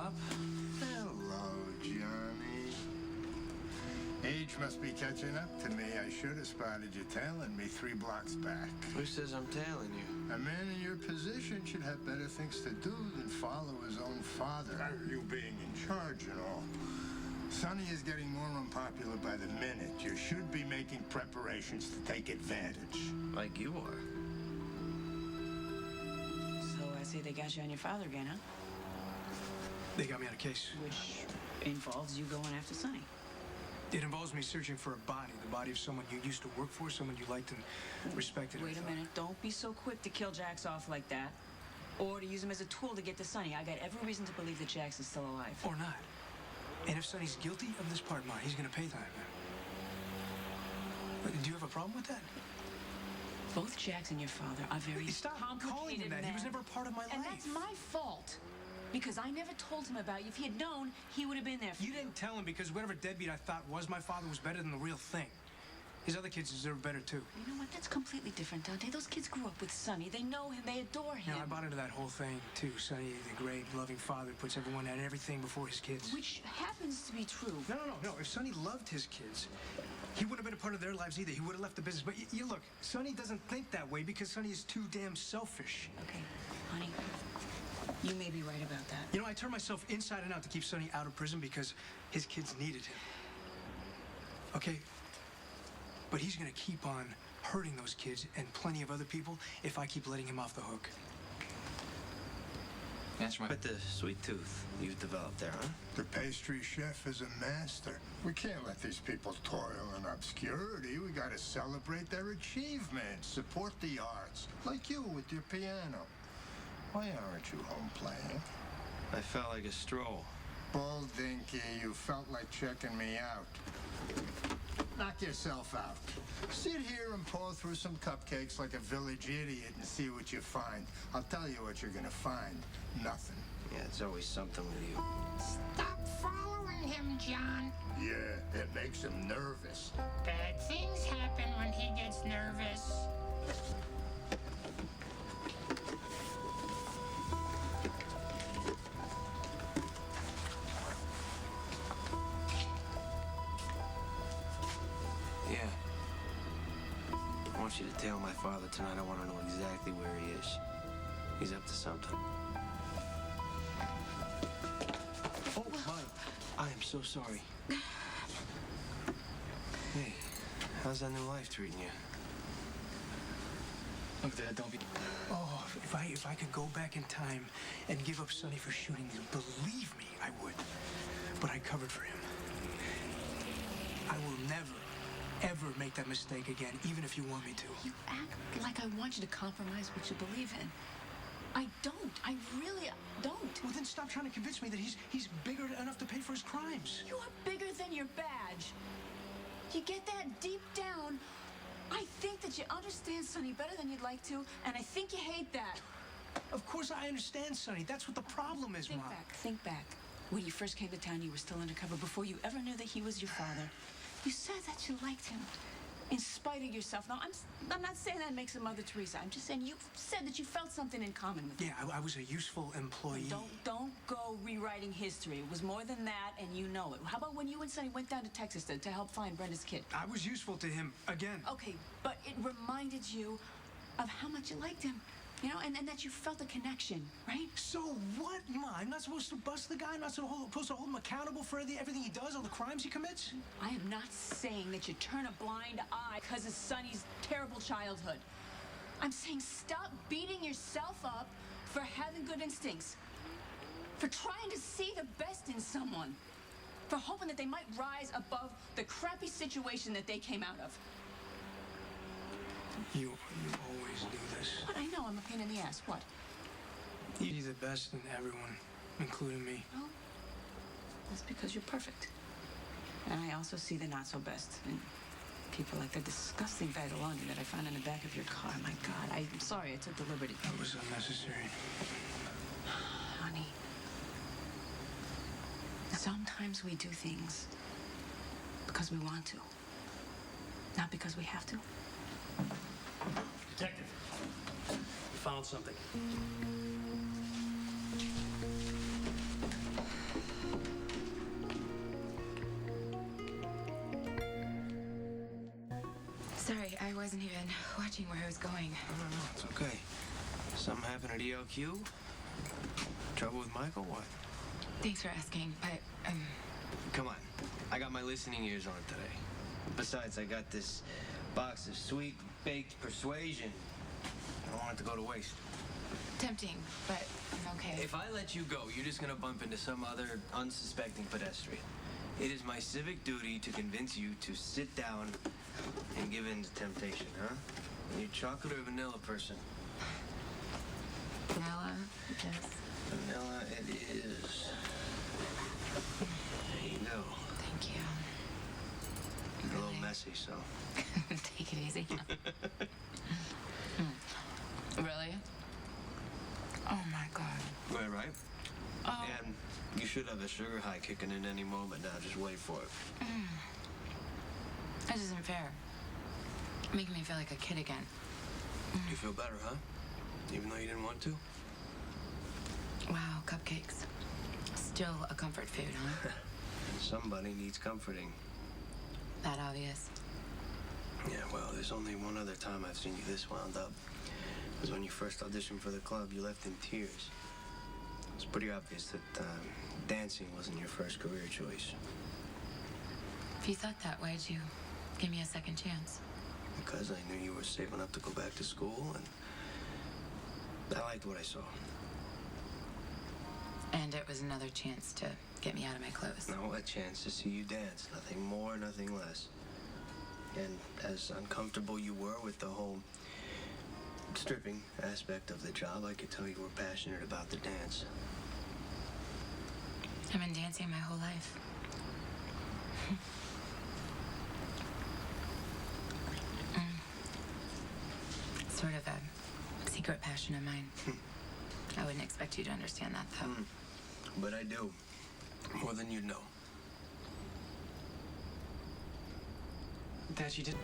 Pop. Hello, Johnny. Age must be catching up to me. I should have spotted you tailing me 3 blocks back. Who says I'm tailing you? A man in your position should have better things to do than follow his own father. You being in charge and all. Sonny is getting more unpopular by the minute. You should be making preparations to take advantage. Like you are. So I see they got you on your father again, huh? They got me on a case. Which involves you going after Sonny. It involves me searching for a body, the body of someone you used to work for, someone you liked and respected. Wait a minute. Don't be so quick to kill Jax off like that. Or to use him as a tool to get to Sonny. I got every reason to believe that Jax is still alive. Or not. And if Sonny's guilty of this part of mine, he's gonna pay time. Do you have a problem with that? Both Jax and your father are very Stop calling him that. men. He was never a part of my life. And that's my fault. Because I never told him about you. If he had known, he would have been there for you. You didn't tell him because whatever deadbeat I thought was my father was better than the real thing. His other kids deserve better, too. You know what? That's completely different, Dante. Those kids grew up with Sonny. They know him. They adore him. I bought into that whole thing, too. Sonny, the great, loving father, puts everyone and everything before his kids. Which happens to be true. No. If Sonny loved his kids, he wouldn't have been a part of their lives either. He would have left the business. But you look, Sonny doesn't think that way because Sonny is too damn selfish. Okay, honey, you may be right about that. You know, I turned myself inside and out to keep Sonny out of prison because his kids needed him. Okay? But he's gonna keep on hurting those kids and plenty of other people if I keep letting him off the hook. That's right. But the sweet tooth you've developed there, huh? The pastry chef is a master. We can't let these people toil in obscurity. We gotta celebrate their achievements, support the arts, like you with your piano. Why aren't you home playing? I felt like a stroll. Bull dinky, you felt like checking me out. Knock yourself out. Sit here and pour through some cupcakes like a village idiot and see what you find. I'll tell you what you're gonna find. Nothing. Yeah, it's always something with you. Stop following him, John. Yeah, it makes him nervous. Bad things happen when he gets nervous. Yeah. I want you to tail my father tonight. I want to know exactly where he is. He's up to something. Oh, Mike. I am so sorry. Hey, how's that new life treating you? Look, Dad, don't be... Oh, if I could go back in time and give up Sonny for shooting you, believe me, I would. But I covered for him. I will never, ever make that mistake again, even if you want me to. You act like I want you to compromise what you believe in. I don't. I really don't. Well, then stop trying to convince me that he's bigger enough to pay for his crimes. You are bigger than your badge. You get that deep down. I think that you understand Sonny better than you'd like to, and I think you hate that. Of course I understand, Sonny. That's what the problem is, Mom. Think back. When you first came to town, you were still undercover before you ever knew that he was your father. You said that you liked him, in spite of yourself. Now, I'm not saying that makes him Mother Teresa. I'm just saying you said that you felt something in common with him. Yeah, I was a useful employee. Don't go rewriting history. It was more than that, and you know it. How about when you and Sonny went down to Texas to help find Brenda's kid? I was useful to him, again. Okay, but it reminded you of how much you liked him. You know, and that you felt a connection, right? So what, Ma? I'm not supposed to bust the guy? I'm not supposed to hold him accountable for everything he does, all the crimes he commits? I am not saying that you turn a blind eye because of Sonny's terrible childhood. I'm saying stop beating yourself up for having good instincts, for trying to see the best in someone, for hoping that they might rise above the crappy situation that they came out of. You always do this. What? I know I'm a pain in the ass. What? You see the best in everyone, including me. Well, that's because you're perfect. And I also see the not-so-best in people like the disgusting bag of laundry that I found in the back of your car. My God, I'm sorry I took the liberty. That was unnecessary. Honey, sometimes we do things because we want to, not because we have to. Detective, found something. wasn't even watching where I was going. No, it's okay. Something happened at ELQ? Trouble with Michael? What? Thanks for asking, but, Come on. I got my listening ears on today. Besides, I got this box of sweet baked persuasion. I don't want it to go to waste. tempting, but I'm okay. If I let you go, you're just gonna bump into some other unsuspecting pedestrian. It is my civic duty to convince you to sit down and give in to temptation, huh? Are you a chocolate or vanilla person? Vanilla, yes. Vanilla it is. There you go. Thank you. A little messy, so. Take it easy. Really? Oh my God. Right? Oh. And you should have a sugar high kicking in any moment now. Just wait for it. This isn't fair. Making me feel like a kid again. You feel better, huh? Even though you didn't want to? Wow, cupcakes. Still a comfort food, huh? Somebody needs comforting. That obvious. Yeah, well, there's only one other time I've seen you this wound up. It was when you first auditioned for the club. You left in tears. It's pretty obvious that dancing wasn't your first career choice. If you thought that, why'd you give me a second chance? Because I knew you were saving up to go back to school, and I liked what I saw. And it was another chance to get me out of my clothes. No, a chance to see you dance. Nothing more, nothing less. And as uncomfortable you were with the whole stripping aspect of the job, I could tell you were passionate about the dance. I've been dancing my whole life. Sort of a secret passion of mine. I wouldn't expect you to understand that, though. But I do. More than you'd know. Dad, she did.